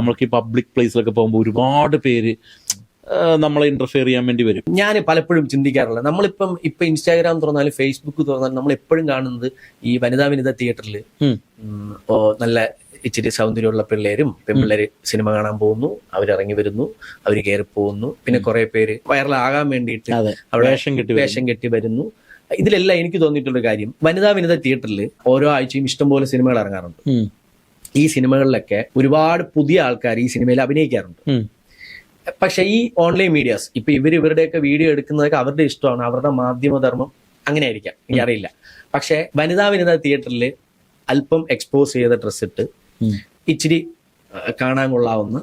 നമ്മൾക്ക് ഈ പബ്ലിക് പ്ലേസിലൊക്കെ പോകുമ്പോൾ ഒരുപാട് പേര് നമ്മളെ ഇന്റർഫിയർ ചെയ്യാൻ വേണ്ടി വരും. ഞാൻ പലപ്പോഴും ചിന്തിക്കാറുള്ളത്, നമ്മളിപ്പം ഇൻസ്റ്റാഗ്രാം തുറന്നാലും ഫേസ്ബുക്ക് തുറന്നാലും നമ്മൾ എപ്പോഴും കാണുന്നത് ഈ വനിതാ തിയേറ്ററിൽ നല്ല ഇച്ചിരി സൗന്ദര്യമുള്ള പിള്ളേരും പെൺപിള്ളേര് സിനിമ കാണാൻ പോകുന്നു, അവരിറങ്ങി വരുന്നു, അവർ കയറി പോകുന്നു, പിന്നെ കുറെ പേര് വൈറലാകാൻ വേണ്ടിയിട്ട് അവിടെ വേഷം കെട്ടി വരുന്നു. ഇതിലെല്ലാം എനിക്ക് തോന്നിയിട്ടുള്ള കാര്യം, വനിതാ തിയേറ്ററിൽ ഓരോ ആഴ്ചയും ഇഷ്ടംപോലെ സിനിമകൾ ഇറങ്ങാറുണ്ട്. ഈ സിനിമകളിലൊക്കെ ഒരുപാട് പുതിയ ആൾക്കാർ ഈ സിനിമയിൽ അഭിനയിക്കാറുണ്ട്. പക്ഷെ ഈ ഓൺലൈൻ മീഡിയാസ് ഇപ്പൊ ഇവരുടെയൊക്കെ വീഡിയോ എടുക്കുന്നതൊക്കെ അവരുടെ ഇഷ്ടമാണ്, അവരുടെ മാധ്യമധർമ്മം അങ്ങനെ ആയിരിക്കാം, എനിക്കറിയില്ല. പക്ഷെ വനിതാ തിയേറ്ററിൽ അല്പം എക്സ്പോസ് ചെയ്ത ഡ്രസ് ഇട്ട് ഇച്ചിരി കാണാൻ കൊള്ളാവുന്ന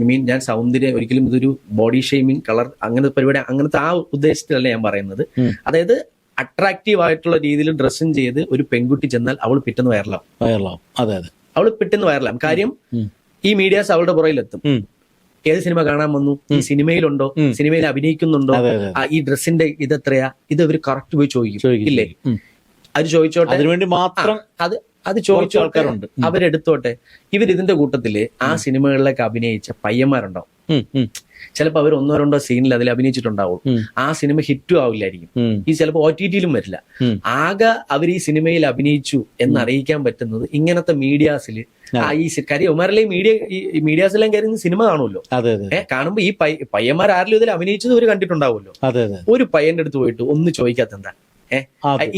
മീൻ ഞാൻ സൗന്ദര്യം ഒരിക്കലും ഇതൊരു ബോഡി ഷെയ്മിങ് കളർ അങ്ങനത്തെ പരിപാടി അങ്ങനത്തെ ആ ഉദ്ദേശത്തിലല്ല ഞാൻ പറയുന്നത്. അതായത് അട്രാക്റ്റീവ് ആയിട്ടുള്ള രീതിയിൽ ഡ്രസ്സും ചെയ്ത് ഒരു പെൺകുട്ടി ചെന്നാൽ അവൾ പെട്ടെന്ന് വൈറലാവും. അതെ അതെ, അവൾ പെട്ടെന്ന് വൈറലാവും. കാര്യം ഈ മീഡിയാസ് അവളുടെ പുറയിലെത്തും. ഏത് സിനിമ കാണാൻ വന്നു, ഈ സിനിമയിൽ അഭിനയിക്കുന്നുണ്ടോ, ഈ ഡ്രസ്സിന്റെ ഇതെത്രയാ, ഇത് അവർ കറക്റ്റ് പോയി ചോദിക്കും ഇല്ലേ? അത് ചോദിച്ചോട്ടെ, അതിനുവേണ്ടി മാത്രം അത് ചോദിച്ച ആൾക്കാരുണ്ട്, അവരെടുത്തോട്ടെ. ഇതിന്റെ കൂട്ടത്തില് ആ സിനിമകളിലൊക്കെ അഭിനയിച്ച പയ്യന്മാരുണ്ടാവും. ചിലപ്പോൾ അവർ ഒന്നോ രണ്ടോ സീനിൽ അതിൽ അഭിനയിച്ചിട്ടുണ്ടാവും. ആ സിനിമ ഹിറ്റും ആവില്ലായിരിക്കും, ഈ ചിലപ്പോൾ OTT-ലും വരില്ല. ആകെ അവർ ഈ സിനിമയിൽ അഭിനയിച്ചു എന്നറിയിക്കാൻ പറ്റുന്നത് ഇങ്ങനത്തെ മീഡിയാസിൽ ഈ കാര്യം ഉമാരെല്ലാം മീഡിയാസെല്ലാം കയറി സിനിമ കാണുമല്ലോ. കാണുമ്പോ ഈ പയ്യന്മാർ ആരെങ്കിലും ഇതിൽ അഭിനയിച്ചത് ഒരു കണ്ടിട്ടുണ്ടാവുമല്ലോ. ഒരു പയ്യന്റെ അടുത്ത് പോയിട്ട് ഒന്ന് ചോദിക്കാത്ത എന്താ,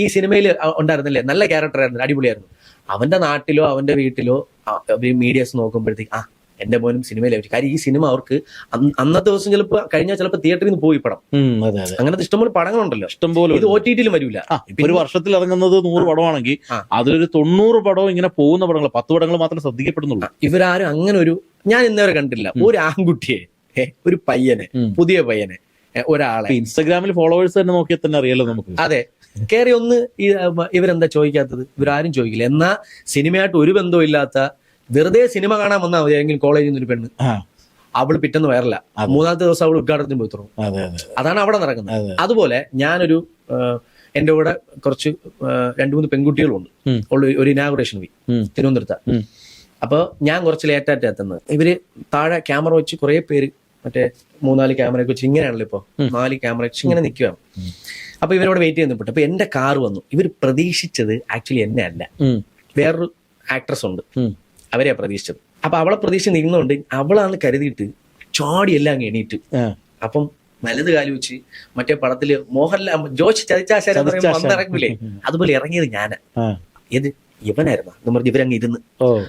ഈ സിനിമയിൽ ഉണ്ടായിരുന്നില്ലേ, നല്ല ക്യാരക്ടർ ആയിരുന്നു, അടിപൊളിയായിരുന്നു. അവന്റെ നാട്ടിലോ അവന്റെ വീട്ടിലോ മീഡിയാസ് നോക്കുമ്പോഴത്തേക്ക് എന്റെ മോനും സിനിമയിൽ അഭിനയിച്ചു. കാര്യം ഈ സിനിമ അവർക്ക് അന്നത്തെ ദിവസം ചിലപ്പോൾ തിയേറ്ററിൽ നിന്ന് പോയി പടം. അങ്ങനത്തെ ഇഷ്ടംപോലെ പടങ്ങളുണ്ടല്ലോ, ഇഷ്ടംപോലെ. ഇത് OTT-ലും വരില്ല. ഒരു വർഷത്തിൽ ഇറങ്ങുന്നത് 100 പടമാണെങ്കിൽ അതിലൊരു 90 പടവും ഇങ്ങനെ പോകുന്ന പടങ്ങൾ, 10 പടങ്ങൾ മാത്രമേ ശ്രദ്ധിക്കപ്പെടുന്നുള്ളൂ. ഇവരാരും അങ്ങനെ ഞാൻ ഇന്നേവരെ കണ്ടില്ല ഒരു ആൺകുട്ടിയെ, ഒരു പയ്യനെ, പുതിയ പയ്യനെ, ഒരാളെ ഇൻസ്റ്റാഗ്രാമിൽ ഫോളോവേഴ്സ് തന്നെ നോക്കിയാൽ തന്നെ അറിയാലോ നമുക്ക്. അതെ, കയറി ഒന്ന് ഇവരെന്താ ചോദിക്കാത്തത്? ഇവരാരും ചോദിക്കില്ല. എന്നാ സിനിമയായിട്ട് ഒരു ബന്ധവും ഇല്ലാത്ത വെറുതെ സിനിമ കാണാൻ വന്നാൽ മതി. ഏതെങ്കിലും കോളേജിൽ നിന്ന് ഒരു പെണ്ണ്, അവള് പിറ്റേന്ന് വയറില്ല, 3-ാമത്തെ ദിവസം അവൾ ഉദ്ഘാടനത്തിന് പോയി തുടങ്ങും. അതാണ് അവിടെ നടക്കുന്നത്. അതുപോലെ ഞാനൊരു എന്റെ കൂടെ കുറച്ച് 2-3 പെൺകുട്ടികളുണ്ട്. ഒരു ഇനാഗുറേഷൻ പോയി തിരുവനന്തപുരത്ത്. അപ്പൊ ഞാൻ കുറച്ച് ലേറ്റായിട്ട് എത്തുന്നത്. ഇവര് താഴെ ക്യാമറ വെച്ച് കുറെ പേര് മറ്റേ 3-4 ക്യാമറയൊക്കെ വെച്ച് ഇങ്ങനെയാണല്ലോ ഇപ്പൊ 4 ക്യാമറ വെച്ച് ഇങ്ങനെ നിൽക്കുകയാണ്. അപ്പൊ ഇവരോട് വെയിറ്റ് ചെയ്യുന്നപ്പെട്ടു. അപ്പൊ എന്റെ കാർ വന്നു. ഇവർ പ്രതീക്ഷിച്ചത് ആക്ച്വലി എന്നെ അല്ല, വേറൊരു ആക്ട്രസ് ഉണ്ട്, അവരെയാ പ്രതീക്ഷിച്ചത്. അപ്പൊ അവളെ പ്രതീക്ഷിച്ച് നിന്നുകൊണ്ട് അവളാണ് കരുതിയിട്ട് ചാടി എല്ലാം അങ്ങ് എണീറ്റ്. അപ്പം വലത് കാലി വെച്ച് മറ്റേ പടത്തില് മോഹൻലാൽ ജോഷി വന്നിറങ്ങില്ലേ, അതുപോലെ ഇറങ്ങിയത് ഞാനാ. ഏത് ഇവനായിരുന്നു എന്ന് പറഞ്ഞ് ഇവരങ്ങ് ഇരുന്ന്.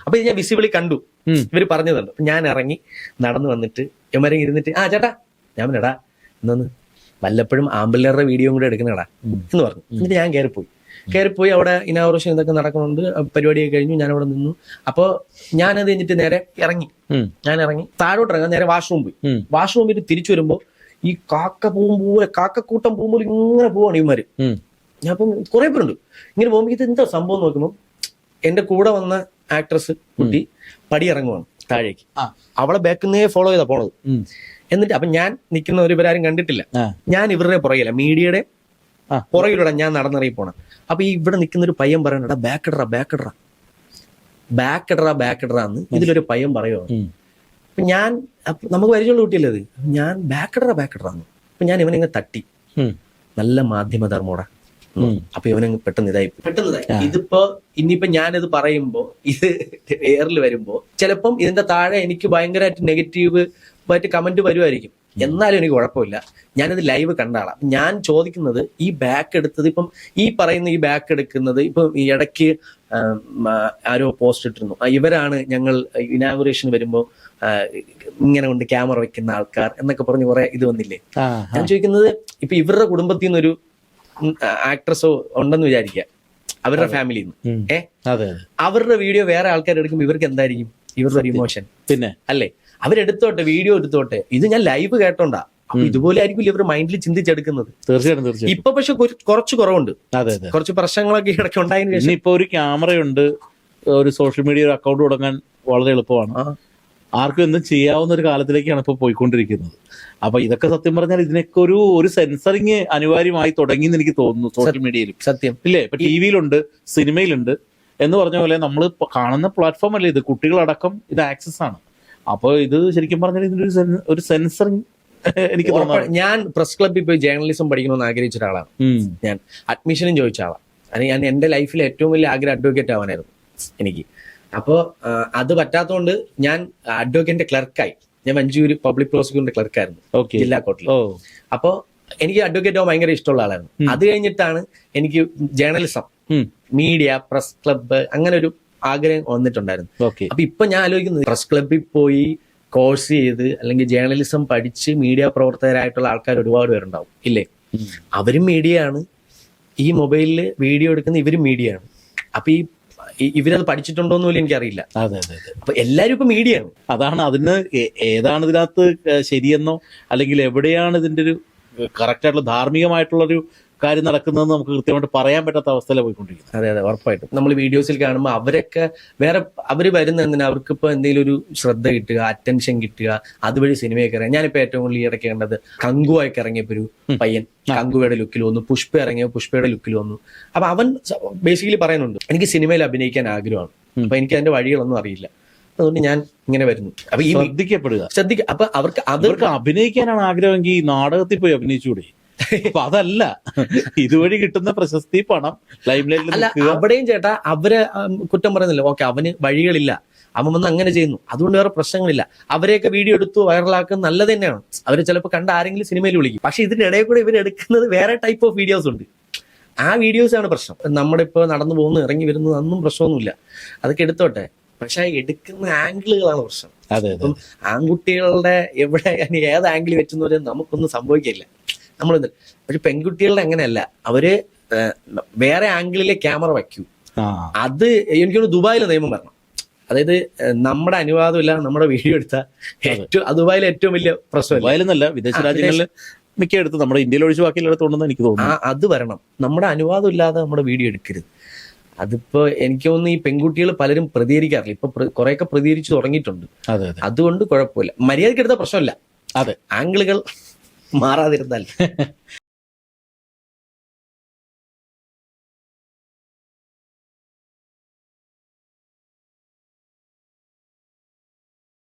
അപ്പൊ ഞാൻ വിസിബിളി കണ്ടു, ഇവര് പറഞ്ഞതുണ്ട്. ഞാൻ ഇറങ്ങി നടന്നു വന്നിട്ട് ഇവരെ ഇരുന്നിട്ട് ചേട്ടാ, ഞാൻ പറഞ്ഞടാ ഇന്നൊന്ന് വല്ലപ്പോഴും ആമ്പിള്ളേരുടെ വീഡിയോ കൂടെ എടുക്കണടാ എന്ന് പറഞ്ഞു. എന്നിട്ട് ഞാൻ കയറിപ്പോയി. അവിടെ ഇനാഗുറേഷൻ ഇതൊക്കെ നടക്കുന്നുണ്ട്, പരിപാടിയൊക്കെ കഴിഞ്ഞു. ഞാൻ അവിടെ നിന്നു. അപ്പൊ ഞാനത് കഴിഞ്ഞിട്ട് നേരെ ഇറങ്ങി. താഴോട്ട് ഇറങ്ങാൻ നേരെ വാഷ്റൂം പോയി. വാഷ്റൂം പോയിട്ട് തിരിച്ചു വരുമ്പോ ഈ കാക്കക്കൂട്ടം പോകുമ്പോൾ ഇങ്ങനെ പോവാണ് ഇവന്മാര്. ഞാൻ അപ്പം കുറെ പേരുണ്ട് ഇങ്ങനെ പോകുമ്പോ ഇത് എന്താ സംഭവം നോക്കുമ്പോ എന്റെ കൂടെ വന്ന ആക്ട്രസ് കുട്ടി പടി ഇറങ്ങുവാണ് താഴേക്ക്. അവളെ ബാക്കിന്നേ ഫോളോ ചെയ്താ പോണത്. എന്നിട്ട് അപ്പൊ ഞാൻ നിൽക്കുന്ന ഇവരാരും കണ്ടിട്ടില്ല. ഞാൻ ഇവരുടെ പുറകില്ല, മീഡിയയുടെ പുറകിലൂടെ ഞാൻ നടന്നിറങ്ങി പോണം. അപ്പൊ ഈ ഇവിടെ നിൽക്കുന്ന ഒരു പയ്യൻ പറയണ ബാക്കിടറാ എന്ന് ഇതിലൊരു പയ്യൻ പറയുവാണ്. അപ്പൊ ഞാൻ നമുക്ക് പരിചയമുള്ള കുട്ടിയല്ലേ അത്, ഞാൻ ബാക്കിടറാന്ന്. അപ്പൊ ഞാൻ ഇവനിങ്ങനെ തട്ടി, നല്ല മാധ്യമധർമ്മോടാ. അപ്പൊ ഇവനങ്ങ് പെട്ടെന്ന് ഇതിപ്പോ ഇനിയിപ്പോ ഞാനിത് പറയുമ്പോ ഇത് എയറിൽ വരുമ്പോ ചിലപ്പം ഇതിന്റെ താഴെ എനിക്ക് ഭയങ്കരമായിട്ട് നെഗറ്റീവ് ആയിട്ട് കമന്റ് വരുമായിരിക്കും. എന്നാലും എനിക്ക് കുഴപ്പമില്ല, ഞാനത് ലൈവ് കണ്ടാളാം. ഞാൻ ചോദിക്കുന്നത് ഈ ബാക്ക് എടുത്തത്, ഇപ്പം ഈ പറയുന്ന ഈ ബാക്ക് എടുക്കുന്നത് ഇപ്പം ഈ ഇടയ്ക്ക് ആരോ പോസ്റ്റ് ഇട്ടിരുന്നു, ഇവരാണ് ഞങ്ങൾ ഇനാഗുറേഷൻ വരുമ്പോ ഇങ്ങനെ കൊണ്ട് ക്യാമറ വെക്കുന്ന ആൾക്കാർ എന്നൊക്കെ പറഞ്ഞ് കുറെ ഇത് വന്നില്ലേ. ഞാൻ ചോദിക്കുന്നത് ഇപ്പൊ ഇവരുടെ കുടുംബത്തിൽ നിന്നൊരു ആക്ട്രസോ ഉണ്ടെന്ന് വിചാരിക്കുക, അവരുടെ ഫാമിലിയിൽ നിന്ന് അവരുടെ വീഡിയോ വേറെ ആൾക്കാർ എടുക്കുമ്പോൾ ഇവർക്ക് എന്തായിരിക്കും ഇവരുടെ ഒരു ഇമോഷൻ? പിന്നെ അല്ലേ, അവരെടുത്തോട്ടെ, വീഡിയോ എടുത്തോട്ടെ. ഇത് ഞാൻ ലൈവ് കേട്ടോണ്ടാ. അപ്പൊ ഇതുപോലെ ആയിരിക്കും ഇവർ മൈൻഡിൽ ചിന്തിച്ചെടുക്കുന്നത്. തീർച്ചയായിട്ടും. ഇപ്പൊ പക്ഷെ കുറച്ച് കുറവുണ്ട്, കുറച്ച് പ്രശ്നങ്ങളൊക്കെ ഇടയ്ക്ക് ഉണ്ടായതിനു ശേഷം. ഇപ്പൊ ഒരു ക്യാമറയുണ്ട്, ഒരു സോഷ്യൽ മീഡിയ ഒരു അക്കൗണ്ട് തുടങ്ങാൻ വളരെ എളുപ്പമാണ്. ആർക്കും എന്തും ചെയ്യാവുന്ന ഒരു കാലത്തിലേക്കാണ് ഇപ്പൊ പോയിക്കൊണ്ടിരിക്കുന്നത്. അപ്പൊ ഇതൊക്കെ സത്യം പറഞ്ഞാൽ ഇതിനൊക്കെ ഒരു സെൻസറിങ് അനിവാര്യമായി തുടങ്ങി എന്ന് എനിക്ക് തോന്നുന്നു സോഷ്യൽ മീഡിയയിൽ. സത്യം ഇല്ലേ? ഇപ്പൊ TV-യിലുണ്ട്, സിനിമയിലുണ്ട് എന്ന് പറഞ്ഞ പോലെ നമ്മൾ കാണുന്ന പ്ലാറ്റ്ഫോം അല്ലേ ഇത്, കുട്ടികളടക്കം ഇത് ആക്സസ് ആണ്. അപ്പോൾ ഇത് ശരിക്കും പറഞ്ഞാൽ ഇതിന്റെ ഒരു സെൻസറിങ് എനിക്ക് തോന്നുന്നു. ഞാൻ പ്രസ് ക്ലബ്ബിൽ പോയി ജേർണലിസം പഠിക്കണമെന്ന് ആഗ്രഹിച്ച ഒരാളാണ്. ഞാൻ അഡ്മിഷനും ചോദിച്ച ആളാണ്. അത് ഞാൻ എന്റെ ലൈഫിൽ ഏറ്റവും വലിയ ആഗ്രഹം അഡ്വക്കേറ്റ് ആവാനായിരുന്നു എനിക്ക്. അപ്പോൾ അത് പറ്റാത്തതുകൊണ്ട് ഞാൻ അഡ്വക്കേറ്റിന്റെ ക്ലർക്കായി. ഞാൻ മഞ്ചൂര് പബ്ലിക് പ്രോസിക്യൂട്ടറിന്റെ ക്ലർക്കായിരുന്നു ജില്ലാ കോർട്ടിൽ. അപ്പോൾ എനിക്ക് അഡ്വക്കേറ്റ് ആവാൻ ഭയങ്കര ഇഷ്ടമുള്ള ആളായിരുന്നു. അത് കഴിഞ്ഞിട്ടാണ് എനിക്ക് ജേർണലിസം, മീഡിയ, പ്രസ് ക്ലബ്ബ് അങ്ങനെ ഒരു ആഗ്രഹം വന്നിട്ടുണ്ടായിരുന്നു. അപ്പൊ ഇപ്പൊ ഞാൻ ആലോചിക്കുന്നത് പ്രസ് ക്ലബ്ബിൽ പോയി കോഴ്സ് ചെയ്ത് അല്ലെങ്കിൽ ജേർണലിസം പഠിച്ച് മീഡിയ പ്രവർത്തകരായിട്ടുള്ള ആൾക്കാർ ഒരുപാട് പേരുണ്ടാവും ഇല്ലേ? അവരും മീഡിയ ആണ്, ഈ മൊബൈലിൽ വീഡിയോ എടുക്കുന്ന ഇവരും മീഡിയ ആണ്. അപ്പൊ ഇവരത് പഠിച്ചിട്ടുണ്ടോന്ന് പോലും എനിക്കറിയില്ല. അപ്പൊ എല്ലാരും ഇപ്പൊ മീഡിയ ആണ്. അതാണ് അതിന് ഏതാണ് ഇതിനകത്ത് ശരിയെന്നോ അല്ലെങ്കിൽ എവിടെയാണ് ഇതിന്റെ ഒരു കറക്റ്റ് ആയിട്ടുള്ള ധാർമ്മികമായിട്ടുള്ളൊരു കാര്യം നടക്കുന്നതെന്ന് നമുക്ക് കൃത്യമായിട്ട് പറയാൻ പറ്റാത്ത അവസ്ഥയിലാണ് പോയിക്കൊണ്ടിരിക്കുന്നത്. അതെ, ഉറപ്പായിട്ടും. നമ്മൾ വീഡിയോസിൽ കാണുമ്പോൾ അവരൊക്കെ അവര് വരുന്ന എന്തിനാ, അവർക്കിപ്പോ എന്തെങ്കിലും ഒരു ശ്രദ്ധ കിട്ടുക, അറ്റൻഷൻ കിട്ടുക, അതുവഴി സിനിമയൊക്കെ ഇറങ്ങി. ഞാനിപ്പോ ഏറ്റവും കൂടുതൽ ഈയിടയ്ക്ക് കണ്ടത് കങ്കുവായൊക്കെ ഇറങ്ങിയപ്പോ ഒരു പയ്യൻ കങ്കുവയുടെ ലുക്കിൽ വന്നു, പുഷ്പ ഇറങ്ങിയ പുഷ്പയുടെ ലുക്കിൽ വന്നു. അപ്പൊ അവൻ ബേസിക്കലി പറയുന്നുണ്ട്, എനിക്ക് സിനിമയിൽ അഭിനയിക്കാൻ ആഗ്രഹമാണ്, അപ്പൊ എനിക്ക് അതിന്റെ വഴികളൊന്നും അറിയില്ല, അതുകൊണ്ട് ഞാൻ ഇങ്ങനെ വരുന്നു. അപ്പൊ ഈ ശ്രദ്ധിക്കുക. അപ്പൊ അവർക്ക് അഭിനയിക്കാനാണ് ആഗ്രഹമെങ്കിൽ നാടകത്തിൽ പോയി അഭിനയിച്ചുകൂടെ? അപ്പൊ അതല്ല, ഇതുവഴി കിട്ടുന്ന പ്രശസ്തി, പണം, ലൈംലൈറ്റിൽ അല്ല. അവിടെയും ചേട്ടാ അവരെ കുറ്റം പറയുന്നില്ല. ഓക്കെ, അവന് വഴികളില്ല, അവൻ വന്ന് അങ്ങനെ ചെയ്യുന്നു, അതുകൊണ്ട് വേറെ പ്രശ്നങ്ങളില്ല. അവരെയൊക്കെ വീഡിയോ എടുത്തു വൈറലാക്കുന്നത് നല്ലത് തന്നെയാണ്. അവര് ചിലപ്പോൾ കണ്ട ആരെങ്കിലും സിനിമയിൽ വിളിക്കും. പക്ഷെ ഇതിനിടയിൽ കൂടെ ഇവരെടുക്കുന്നത് വേറെ ടൈപ്പ് ഓഫ് വീഡിയോസ് ഉണ്ട്. ആ വീഡിയോസ് ആണ് പ്രശ്നം. നമ്മുടെ ഇപ്പോൾ നടന്നു പോകുന്നു, ഇറങ്ങി വരുന്നു, അതൊന്നും പ്രശ്നമൊന്നുമില്ല, അതൊക്കെ എടുത്തോട്ടെ. പക്ഷെ എടുക്കുന്ന ആംഗിളുകളാണ് പ്രശ്നം. അപ്പം ആൺകുട്ടികളുടെ എവിടെ ഏത് ആംഗിൾ വെച്ചെന്ന് പറയാൻ നമുക്കൊന്നും സംഭവിക്കില്ല. പക്ഷെ പെൺകുട്ടികളുടെ അങ്ങനെയല്ല, അവര് വേറെ ആംഗിളിലെ ക്യാമറ വയ്ക്കൂ. അത് എനിക്കൊന്ന് ദുബായിലെ നിയമം വരണം. അതായത് നമ്മുടെ അനുവാദമില്ല നമ്മുടെ വീഡിയോ എടുത്താൽ ദുബായിലെ ഏറ്റവും വലിയ പ്രശ്നം. ദുബായിലെന്നല്ല, വിദേശ രാജ്യങ്ങളിൽ മിക്കയിടത്ത്, നമ്മുടെ ഇന്ത്യയിൽ ഒഴിച്ച് ബാക്കിയെടുത്തോണ്ടെന്ന് എനിക്ക് തോന്നുന്നു. അത് വരണം. നമ്മുടെ അനുവാദം ഇല്ലാതെ നമ്മുടെ വീഡിയോ എടുക്കരുത്. അതിപ്പോ എനിക്ക് തോന്നുന്നു ഈ പെൺകുട്ടികൾ പലരും പ്രതികരിക്കാറില്ല. ഇപ്പൊ കുറെയൊക്കെ പ്രതികരിച്ചു തുടങ്ങിയിട്ടുണ്ട്. അതുകൊണ്ട് കുഴപ്പമില്ല, മര്യാദയ്ക്ക് എടുത്ത പ്രശ്നമില്ല. അതെ, ആംഗിളുകൾ മാറാതിരുന്നാൽ